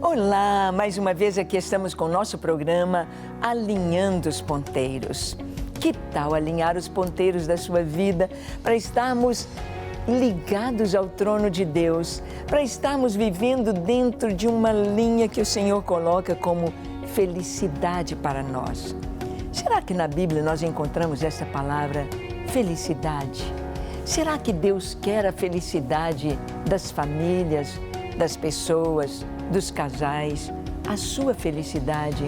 Olá, mais uma vez aqui estamos com o nosso programa Alinhando os Ponteiros. Que tal alinhar os ponteiros da sua vida para estarmos ligados ao trono de Deus, para estarmos vivendo dentro de uma linha que o Senhor coloca como felicidade para nós? Será que na Bíblia nós encontramos essa palavra felicidade? Será que Deus quer a felicidade das famílias, das pessoas, dos casais, a sua felicidade?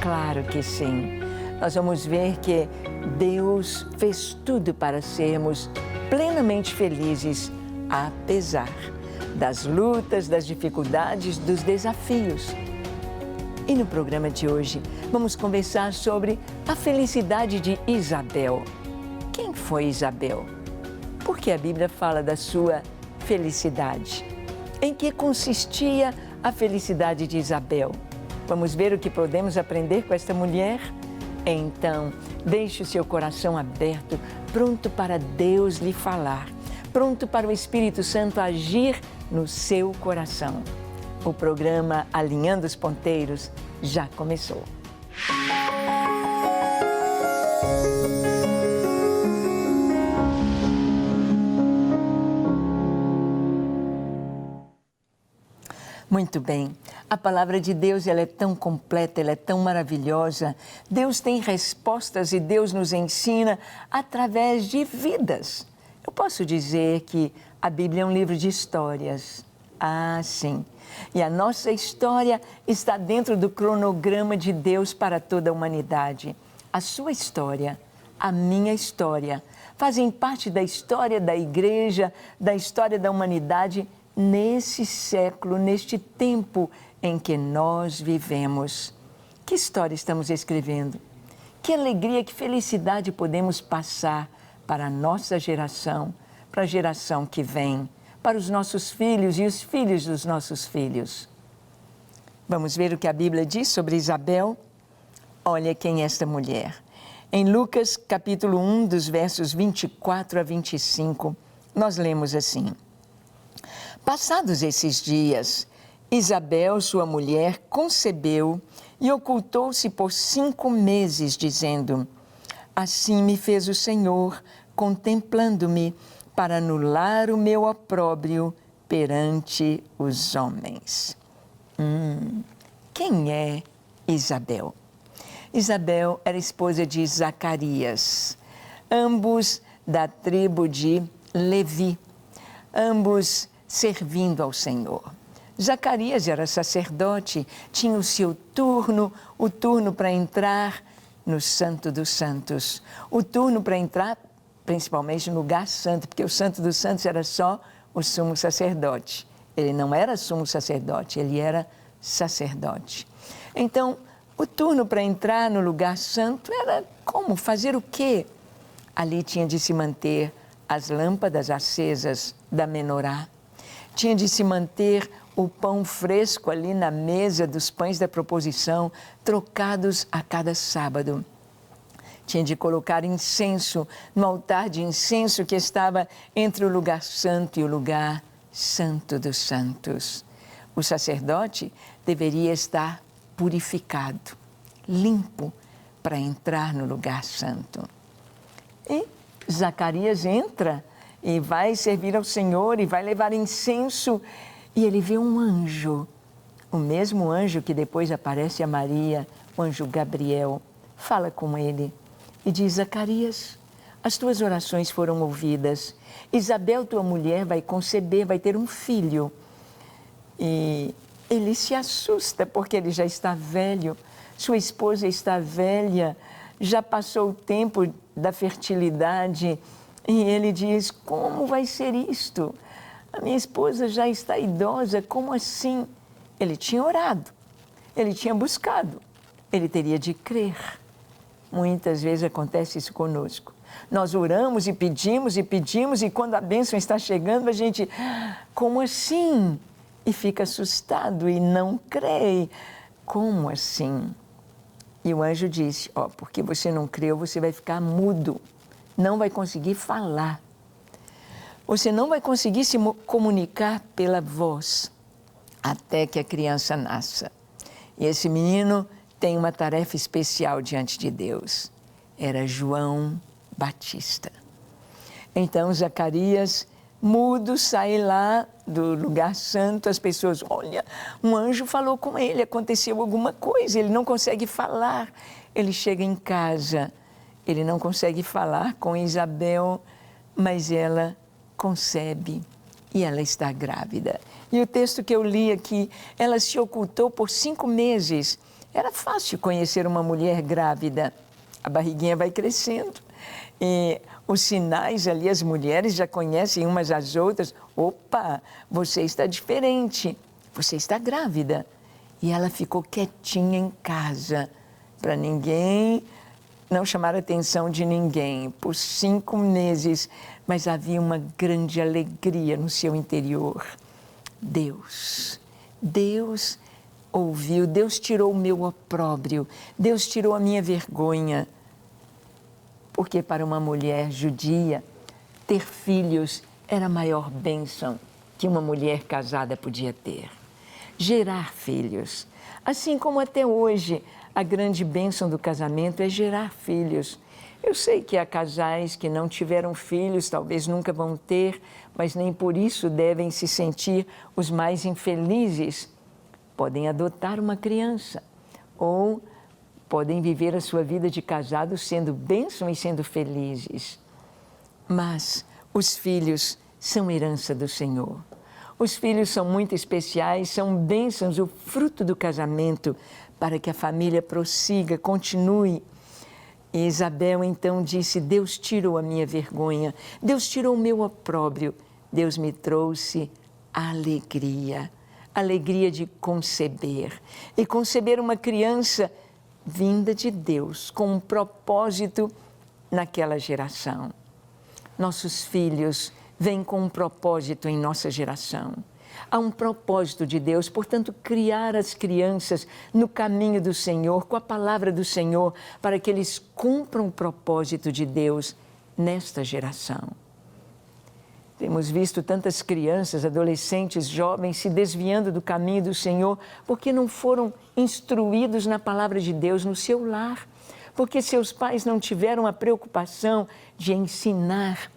Claro que sim. Nós vamos ver que Deus fez tudo para sermos plenamente felizes, apesar das lutas, das dificuldades, dos desafios. E no programa de hoje, vamos conversar sobre a felicidade de Isabel. Quem foi Isabel? Por que a Bíblia fala da sua felicidade? Em que consistia a felicidade de Isabel? Vamos ver o que podemos aprender com esta mulher? Então, deixe o seu coração aberto, pronto para Deus lhe falar, pronto para o Espírito Santo agir no seu coração. O programa Alinhando os Ponteiros já começou. Muito bem, a palavra de Deus ela é tão completa, ela é tão maravilhosa. Deus tem respostas e Deus nos ensina através de vidas. Eu posso dizer que a Bíblia é um livro de histórias. Ah, sim. E a nossa história está dentro do cronograma de Deus para toda a humanidade. A sua história, a minha história, fazem parte da história da igreja, da história da humanidade, nesse século, neste tempo em que nós vivemos. Que história estamos escrevendo? Que alegria, que felicidade podemos passar para a nossa geração, para a geração que vem, para os nossos filhos e os filhos dos nossos filhos. Vamos ver o que a Bíblia diz sobre Isabel? Olha quem é esta mulher. Em Lucas, capítulo 1, dos versos 24 a 25, nós lemos assim: Passados esses dias, Isabel, sua mulher, concebeu e ocultou-se por 5 meses, dizendo: Assim me fez o Senhor, contemplando-me, para anular o meu opróbrio perante os homens. Quem é Isabel? Isabel era esposa de Zacarias, ambos da tribo de Levi, ambos servindo ao Senhor. Zacarias era sacerdote, tinha o seu turno, o turno para entrar no Santo dos Santos, o turno para entrar principalmente no lugar santo, porque o Santo dos Santos era só o sumo sacerdote. Ele não era sumo sacerdote, ele era sacerdote. Então, o turno para entrar no lugar santo era como? Fazer o quê? Ali tinha de se manter as lâmpadas acesas da menorá, tinha de se manter o pão fresco ali na mesa dos pães da proposição, trocados a cada sábado. Tinha de colocar incenso no altar de incenso que estava entre o lugar santo e o lugar santo dos santos. O sacerdote deveria estar purificado, limpo, para entrar no lugar santo. E Zacarias entra e vai servir ao Senhor e vai levar incenso. E ele vê um anjo, o mesmo anjo que depois aparece a Maria, o anjo Gabriel, fala com ele e diz: Zacarias, as tuas orações foram ouvidas. Isabel, tua mulher, vai conceber, vai ter um filho. E ele se assusta porque ele já está velho, sua esposa está velha, já passou o tempo da fertilidade. E ele diz: como vai ser isto? A minha esposa já está idosa, como assim? Ele tinha orado, ele tinha buscado, ele teria de crer. Muitas vezes acontece isso conosco. Nós oramos e pedimos e quando a bênção está chegando, a gente, como assim? E fica assustado e não crê. Como assim? E o anjo disse: porque você não creu, você vai ficar mudo, não vai conseguir falar. Você não vai conseguir se comunicar pela voz. até que a criança nasça. E esse menino tem uma tarefa especial diante de Deus. Era João Batista. Então Zacarias, mudo, sai lá do lugar santo, as pessoas, olha, um anjo falou com ele, aconteceu alguma coisa, ele não consegue falar. Ele chega em casa, ele não consegue falar com Isabel, mas ela concebe e ela está grávida. E o texto que eu li aqui, ela se ocultou por 5 meses. Era fácil conhecer uma mulher grávida. A barriguinha vai crescendo. E os sinais ali, as mulheres já conhecem umas às outras. Opa, você está diferente, você está grávida. E ela ficou quietinha em casa, para ninguém, não chamar a atenção de ninguém, por 5 meses. Mas havia uma grande alegria no seu interior. Deus ouviu, Deus tirou o meu opróbrio, Deus tirou a minha vergonha. Porque para uma mulher judia, ter filhos era a maior bênção que uma mulher casada podia ter. Gerar filhos. Assim como até hoje, a grande bênção do casamento é gerar filhos. Eu sei que há casais que não tiveram filhos, talvez nunca vão ter, mas nem por isso devem se sentir os mais infelizes. Podem adotar uma criança ou podem viver a sua vida de casado sendo bênção e sendo felizes. Mas os filhos são herança do Senhor. Os filhos são muito especiais, são bênçãos, o fruto do casamento, para que a família prossiga, continue. E Isabel então disse, Deus tirou a minha vergonha, Deus tirou o meu opróbrio, Deus me trouxe alegria, alegria de conceber. E conceber uma criança vinda de Deus, com um propósito naquela geração. Nossos filhos vêm com um propósito em nossa geração. Há um propósito de Deus, portanto, criar as crianças no caminho do Senhor, com a palavra do Senhor, para que eles cumpram o propósito de Deus nesta geração. Temos visto tantas crianças, adolescentes, jovens se desviando do caminho do Senhor porque não foram instruídos na palavra de Deus no seu lar, porque seus pais não tiveram a preocupação de ensinar,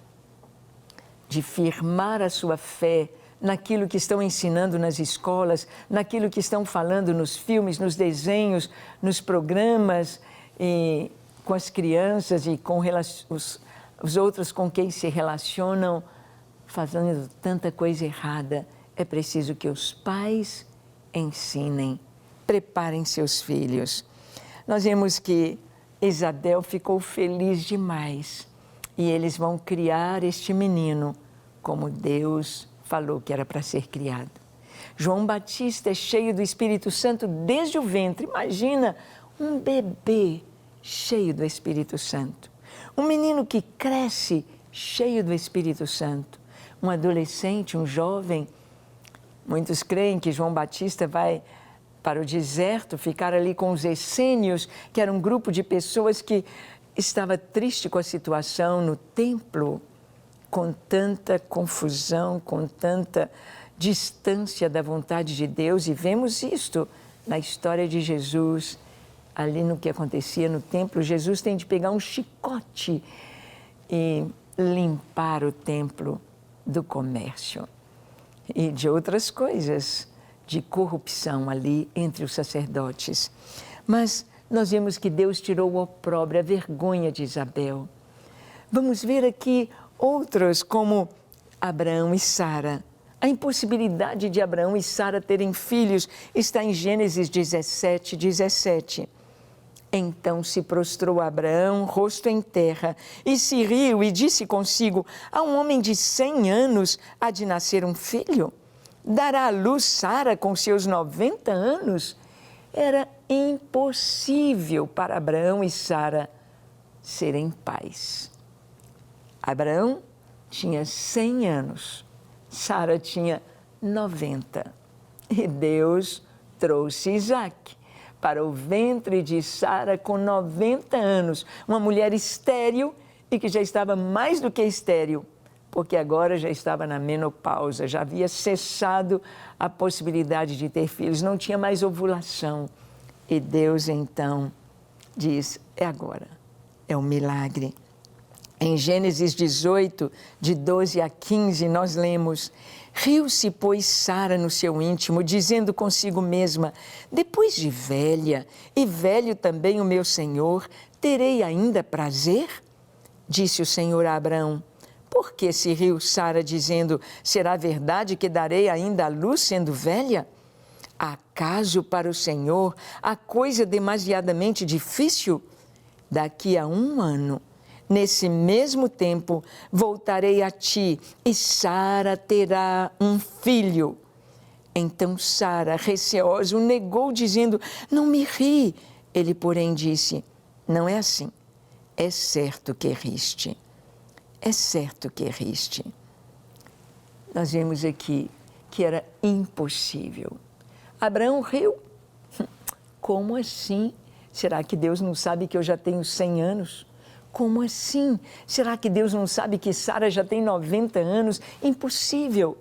de firmar a sua fé naquilo que estão ensinando nas escolas, naquilo que estão falando nos filmes, nos desenhos, nos programas, e com as crianças e com os outros com quem se relacionam, fazendo tanta coisa errada. É preciso que os pais ensinem, preparem seus filhos. Nós vemos que Isabel ficou feliz demais e eles vão criar este menino como Deus falou que era para ser criado. João Batista é cheio do Espírito Santo desde o ventre. Imagina um bebê cheio do Espírito Santo. Um menino que cresce cheio do Espírito Santo. Um adolescente, um jovem. Muitos creem que João Batista vai para o deserto, ficar ali com os essênios, que era um grupo de pessoas que estava triste com a situação no templo, com tanta confusão, com tanta distância da vontade de Deus. E vemos isto na história de Jesus, ali no que acontecia no templo. Jesus tem de pegar um chicote e limpar o templo do comércio e de outras coisas, de corrupção ali entre os sacerdotes. Mas nós vemos que Deus tirou o opróbrio, a vergonha de Isabel. Vamos ver aqui outros como Abraão e Sara. A impossibilidade de Abraão e Sara terem filhos está em Gênesis 17, 17. Então se prostrou Abraão, rosto em terra, e se riu e disse consigo, a um homem de 100 anos há de nascer um filho? Dará à luz Sara com seus 90 anos? Era impossível para Abraão e Sara serem pais. Abraão tinha 100 anos, Sara tinha 90. E Deus trouxe Isaque para o ventre de Sara com 90 anos, uma mulher estéril e que já estava mais do que estéril, porque agora já estava na menopausa, já havia cessado a possibilidade de ter filhos, não tinha mais ovulação. E Deus então diz, é agora, é um milagre. Em Gênesis 18, de 12 a 15, nós lemos: riu-se, pois, Sara no seu íntimo, dizendo consigo mesma: depois de velha, e velho também o meu senhor, terei ainda prazer? Disse o Senhor a Abraão: por que se riu Sara, dizendo: será verdade que darei ainda à luz sendo velha? Acaso para o Senhor há coisa demasiadamente difícil? Daqui a 1 ano, nesse mesmo tempo, voltarei a ti e Sara terá um filho. Então Sara, receosa, o negou, dizendo: não me ri. Ele, porém, disse: não é assim. É certo que riste. É certo que riste. Nós vemos aqui que era impossível. Abraão riu. Como assim? Será que Deus não sabe que eu já tenho 100 anos? Como assim? Será que Deus não sabe que Sara já tem 90 anos? Impossível.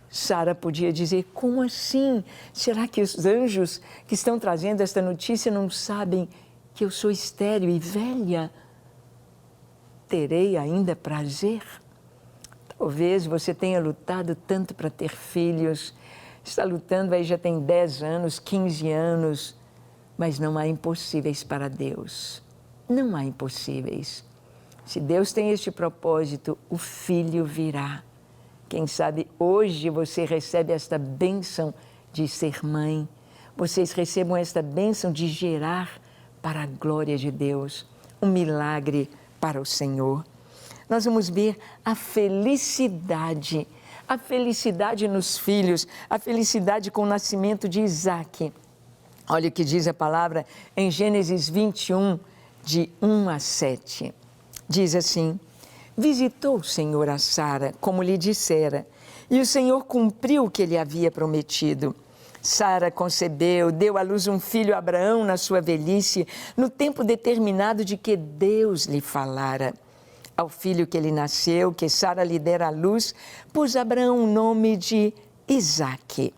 Sara podia dizer, como assim? Será que os anjos que estão trazendo esta notícia não sabem que eu sou estéril e velha? Terei ainda prazer? Talvez você tenha lutado tanto para ter filhos, está lutando aí já tem 10 anos, 15 anos, mas não há impossíveis para Deus. Não há impossíveis. Se Deus tem este propósito, o filho virá. Quem sabe hoje você recebe esta bênção de ser mãe, vocês recebam esta bênção de gerar para a glória de Deus, um milagre para o Senhor. Nós vamos ver a felicidade nos filhos, a felicidade com o nascimento de Isaque. Olha o que diz a palavra em Gênesis 21, de 1 a 7. Diz assim: visitou o Senhor a Sara, como lhe dissera, e o Senhor cumpriu o que lhe havia prometido. Sara concebeu, deu à luz um filho a Abraão na sua velhice, no tempo determinado de que Deus lhe falara. Ao filho que lhe nasceu, que Sara lhe dera à luz, pôs Abraão o nome de Isaque.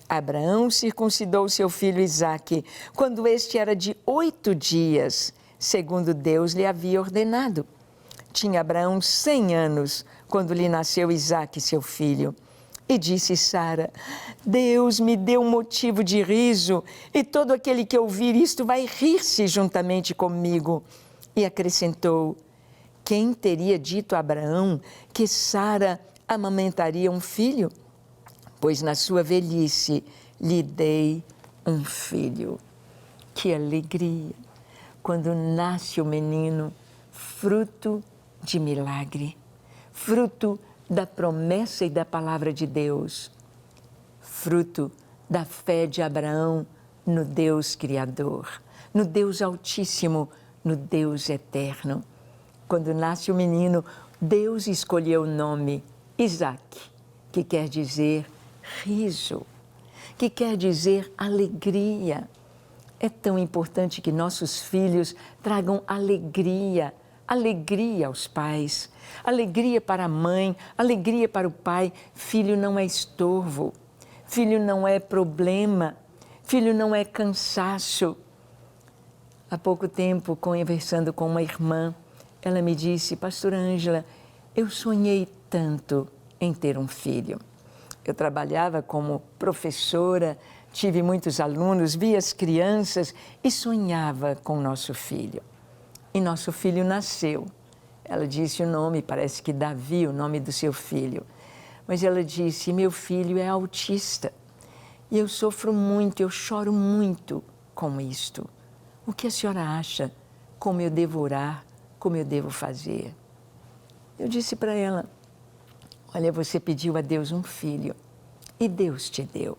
Abraão circuncidou seu filho Isaque, quando este era de 8 dias, segundo Deus lhe havia ordenado. Tinha Abraão 100 anos, quando lhe nasceu Isaque, seu filho. E disse Sara: Deus me deu um motivo de riso, e todo aquele que ouvir isto vai rir-se juntamente comigo. E acrescentou: quem teria dito a Abraão que Sara amamentaria um filho? Pois na sua velhice lhe dei um filho. Que alegria quando nasce o menino, fruto de milagre, fruto da promessa e da palavra de Deus, fruto da fé de Abraão no Deus Criador, no Deus Altíssimo, no Deus Eterno. Quando nasce o menino, Deus escolheu o nome Isaque, que quer dizer riso, que quer dizer alegria. É tão importante que nossos filhos tragam alegria, alegria aos pais, alegria para a mãe, alegria para o pai. Filho não é estorvo, filho não é problema, filho não é cansaço. Há pouco tempo, conversando com uma irmã, ela me disse: pastora Ângela, eu sonhei tanto em ter um filho. Eu trabalhava como professora, tive muitos alunos, via as crianças e sonhava com nosso filho. E nosso filho nasceu. Ela disse o nome, parece que Davi, o nome do seu filho. Mas ela disse: meu filho é autista e eu sofro muito, eu choro muito com isto. O que a senhora acha? Como eu devo orar? Como eu devo fazer? Eu disse para ela: olha, você pediu a Deus um filho e Deus te deu.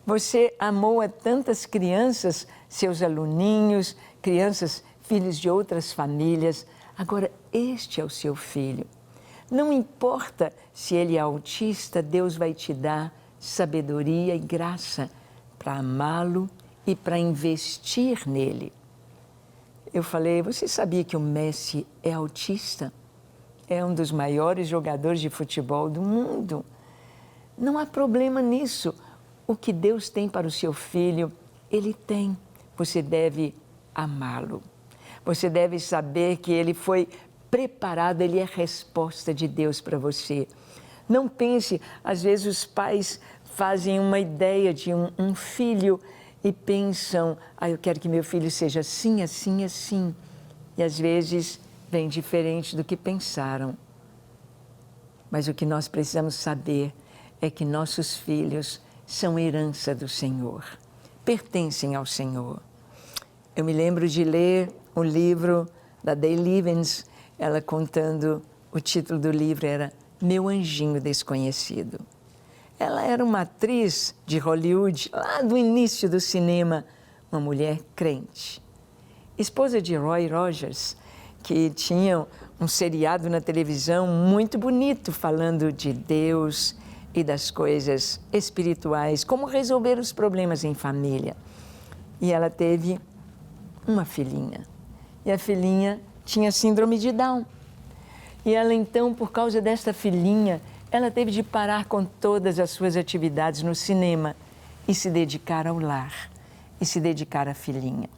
Você amou a tantas crianças, seus aluninhos, crianças, filhos de outras famílias. Agora, este é o seu filho. Não importa se ele é autista, Deus vai te dar sabedoria e graça para amá-lo e para investir nele. Eu falei: você sabia que o Messi é autista? é um dos maiores jogadores de futebol do mundo. Não há problema nisso. O que Deus tem para o seu filho, Ele tem. Você deve amá-lo. Você deve saber que ele foi preparado, ele é resposta de Deus para você. Não pense, às vezes os pais fazem uma ideia de um filho e pensam, eu quero que meu filho seja assim, assim, assim. E às vezes vem diferente do que pensaram. Mas o que nós precisamos saber é que nossos filhos são herança do Senhor, pertencem ao Senhor. Eu me lembro de ler um livro da Day Livens, ela contando, o título do livro era Meu Anjinho Desconhecido. Ela era uma atriz de Hollywood, lá do início do cinema, uma mulher crente. Esposa de Roy Rogers, que tinha um seriado na televisão muito bonito, falando de Deus e das coisas espirituais, como resolver os problemas em família. E ela teve uma filhinha. E a filhinha tinha síndrome de Down. E ela então, por causa desta filhinha, ela teve de parar com todas as suas atividades no cinema e se dedicar ao lar, e se dedicar à filhinha.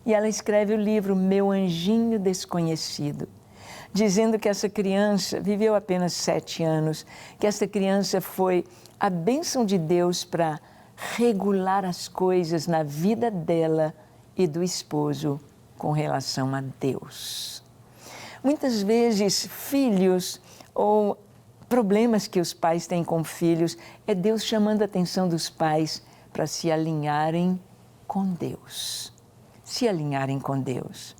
E ela escreve o livro Meu Anjinho Desconhecido, dizendo que essa criança viveu apenas 7 anos, que essa criança foi a bênção de Deus para regular as coisas na vida dela e do esposo com relação a Deus. Muitas vezes, filhos ou problemas que os pais têm com filhos, é Deus chamando a atenção dos pais para se alinharem com Deus. Se alinharem com Deus.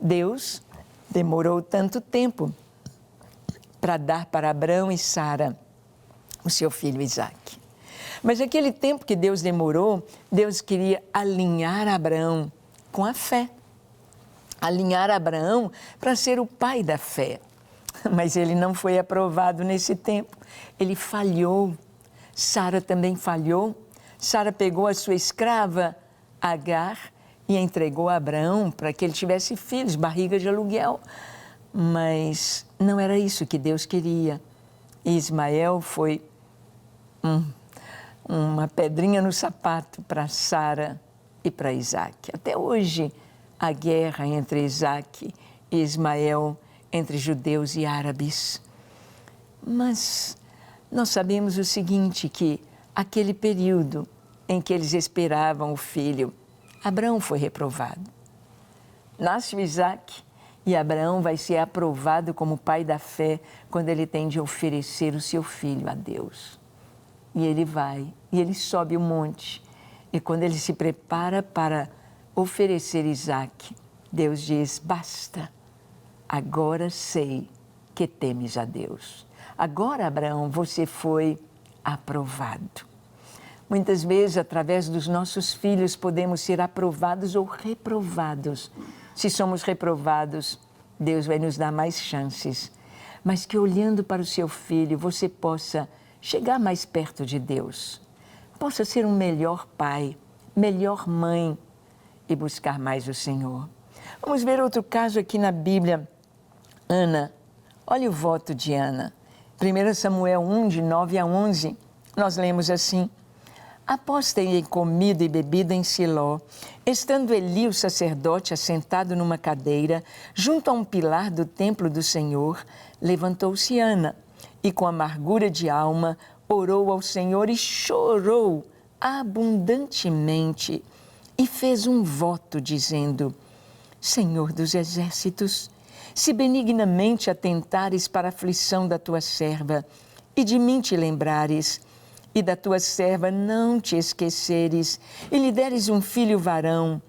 Deus demorou tanto tempo para dar para Abraão e Sara o seu filho Isaque. Mas aquele tempo que Deus demorou, Deus queria alinhar Abraão com a fé. Alinhar Abraão para ser o pai da fé. Mas ele não foi aprovado nesse tempo. Ele falhou. Sara também falhou. Sara pegou a sua escrava, Agar, e entregou a Abraão para que ele tivesse filhos, barriga de aluguel. Mas não era isso que Deus queria. E Ismael foi uma pedrinha no sapato para Sara e para Isaque. Até hoje, a guerra entre Isaque e Ismael, entre judeus e árabes. Mas nós sabemos o seguinte, que aquele período em que eles esperavam o filho, Abraão foi reprovado. Nasce o Isaque e Abraão vai ser aprovado como pai da fé quando ele tem de oferecer o seu filho a Deus. E ele vai, e ele sobe o monte. E quando ele se prepara para oferecer Isaque, Deus diz, basta, agora sei que temes a Deus. Agora, Abraão, você foi aprovado. Muitas vezes, através dos nossos filhos, podemos ser aprovados ou reprovados. Se somos reprovados, Deus vai nos dar mais chances. Mas que olhando para o seu filho, você possa chegar mais perto de Deus. Possa ser um melhor pai, melhor mãe e buscar mais o Senhor. Vamos ver outro caso aqui na Bíblia. Ana, olha o voto de Ana. 1 Samuel 1, de 9 a 11, nós lemos assim. Após terem comido e bebido em Siló, estando Eli, o sacerdote, assentado numa cadeira, junto a um pilar do templo do Senhor, levantou-se Ana e, com amargura de alma, orou ao Senhor e chorou abundantemente e fez um voto, dizendo, Senhor dos exércitos, se benignamente atentares para a aflição da tua serva e de mim te lembrares, e da tua serva não te esqueceres, e lhe deres um filho varão,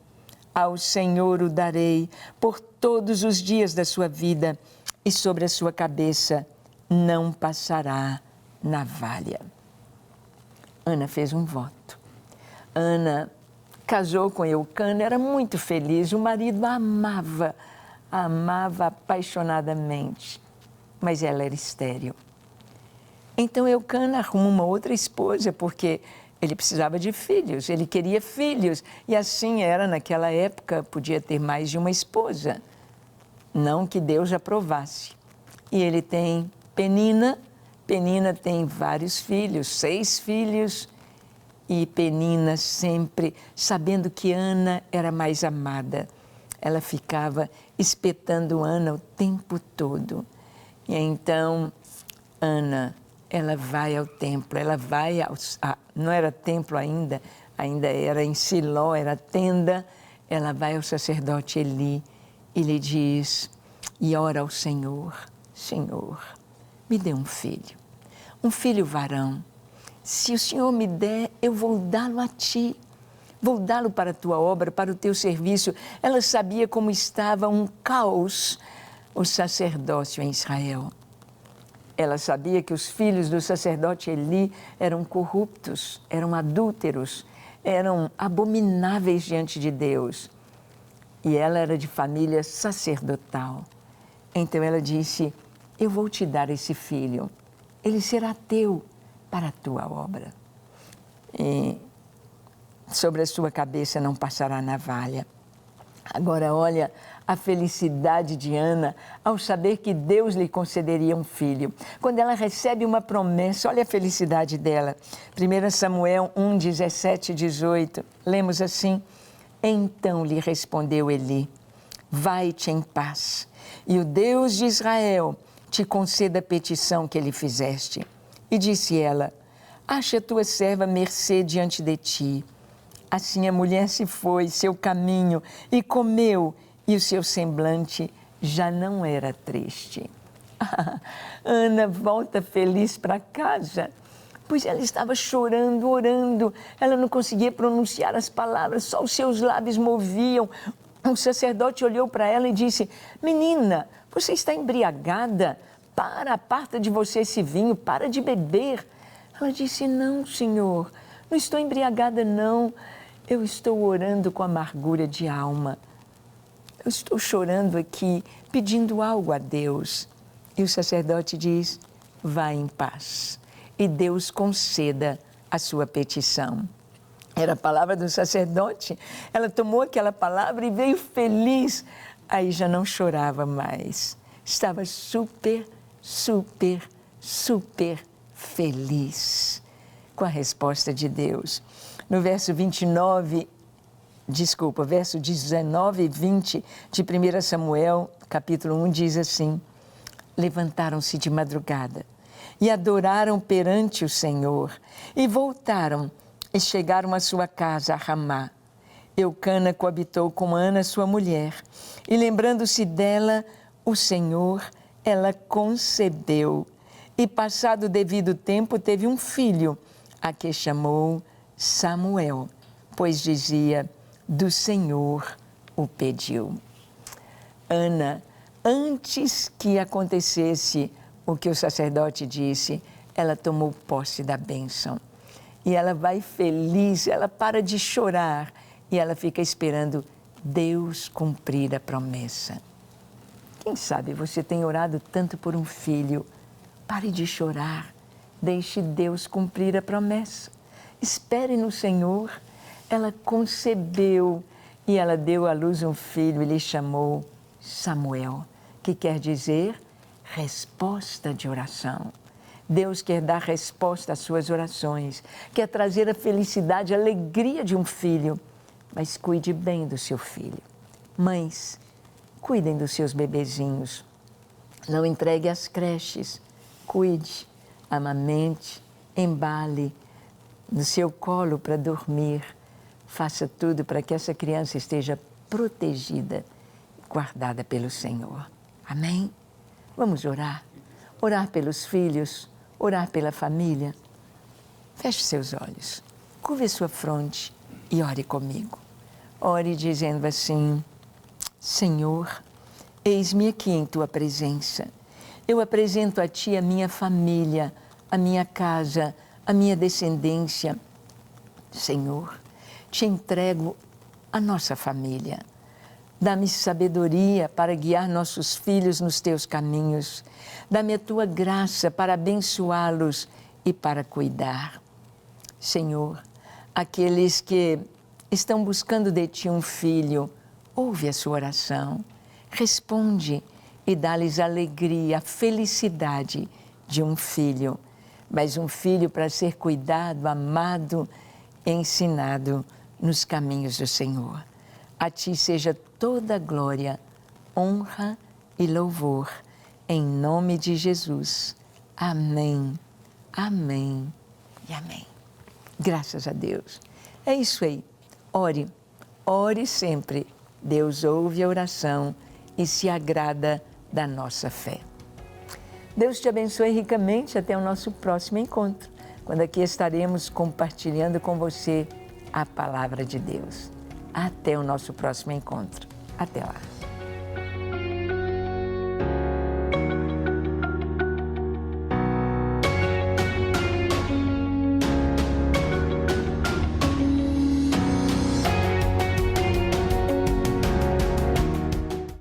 ao Senhor o darei por todos os dias da sua vida, e sobre a sua cabeça não passará navalha. Ana fez um voto. Ana casou com Eucana, era muito feliz, o marido a amava apaixonadamente, mas ela era estéril. Então Eucana arruma uma outra esposa, porque ele precisava de filhos, ele queria filhos. E assim era naquela época, podia ter mais de uma esposa. Não que Deus aprovasse. E ele tem Penina. Penina tem vários filhos, 6 filhos. E Penina sempre, sabendo que Ana era mais amada, ela ficava espetando Ana o tempo todo. E então, Ana, ela vai ao templo, ela vai não era templo ainda era em Siló, era tenda. Ela vai ao sacerdote Eli e lhe diz, e ora ao Senhor, Senhor, me dê um filho varão. Se o Senhor me der, eu vou dá-lo a ti. Vou dá-lo para a tua obra, para o teu serviço. Ela sabia como estava um caos o sacerdócio em Israel. Ela sabia que os filhos do sacerdote Eli eram corruptos, eram adúlteros, eram abomináveis diante de Deus. E ela era de família sacerdotal. Então ela disse, eu vou te dar esse filho, ele será teu para a tua obra. E sobre a sua cabeça não passará navalha. Agora olha a felicidade de Ana ao saber que Deus lhe concederia um filho. Quando ela recebe uma promessa, olha a felicidade dela. 1 Samuel 1, 17 e 18, lemos assim, então lhe respondeu Eli, vai-te em paz, e o Deus de Israel te conceda a petição que lhe fizeste. E disse ela, acha tua serva mercê diante de ti. Assim a mulher se foi, seu caminho, e comeu, e o seu semblante já não era triste. Ana volta feliz para casa, pois ela estava chorando, orando, ela não conseguia pronunciar as palavras, só os seus lábios moviam. O sacerdote olhou para ela e disse, menina, você está embriagada? Aparta de você esse vinho, para de beber. Ela disse, não, Senhor, não estou embriagada, não. Eu estou orando com amargura de alma. Eu estou chorando aqui, pedindo algo a Deus. E o sacerdote diz, vá em paz, e Deus conceda a sua petição. Era a palavra do sacerdote. Ela tomou aquela palavra e veio feliz. Aí já não chorava mais. Estava super feliz com a resposta de Deus. No verso 19 e 20 de 1 Samuel, capítulo 1, diz assim, levantaram-se de madrugada e adoraram perante o Senhor e voltaram e chegaram à sua casa, a Ramá. Eucana coabitou com Ana, sua mulher, e lembrando-se dela, o Senhor, ela concebeu. E passado o devido tempo, teve um filho, a que chamou Samuel, pois dizia, do Senhor o pediu. Ana, antes que acontecesse o que o sacerdote disse, ela tomou posse da bênção. E ela vai feliz, ela para de chorar e ela fica esperando Deus cumprir a promessa. Quem sabe você tem orado tanto por um filho? Pare de chorar, deixe Deus cumprir a promessa. Espere no Senhor. Ela concebeu e ela deu à luz um filho e lhe chamou Samuel, que quer dizer resposta de oração. Deus quer dar resposta às suas orações, quer trazer a felicidade, a alegria de um filho, mas cuide bem do seu filho. Mães, cuidem dos seus bebezinhos, não entregue às creches, cuide, amamente, embale no seu colo para dormir, faça tudo para que essa criança esteja protegida, guardada pelo Senhor. Amém? Vamos orar. Orar pelos filhos, orar pela família. Feche seus olhos, curve sua fronte e ore comigo. Ore dizendo assim, Senhor, eis-me aqui em Tua presença. Eu apresento a Ti a minha família, a minha casa, a minha descendência. Senhor, Te entrego a nossa família. Dá-me sabedoria para guiar nossos filhos nos Teus caminhos. Dá-me a Tua graça para abençoá-los e para cuidar. Senhor, aqueles que estão buscando de Ti um filho, ouve a sua oração, responde e dá-lhes a alegria, a felicidade de um filho, mas um filho para ser cuidado, amado, ensinado nos caminhos do Senhor. A Ti seja toda glória, honra e louvor, em nome de Jesus. Amém, amém e amém. Graças a Deus. É isso aí. Ore, ore sempre. Deus ouve a oração e se agrada da nossa fé. Deus te abençoe ricamente até o nosso próximo encontro, quando aqui estaremos compartilhando com você a palavra de Deus. Até o nosso próximo encontro. Até lá.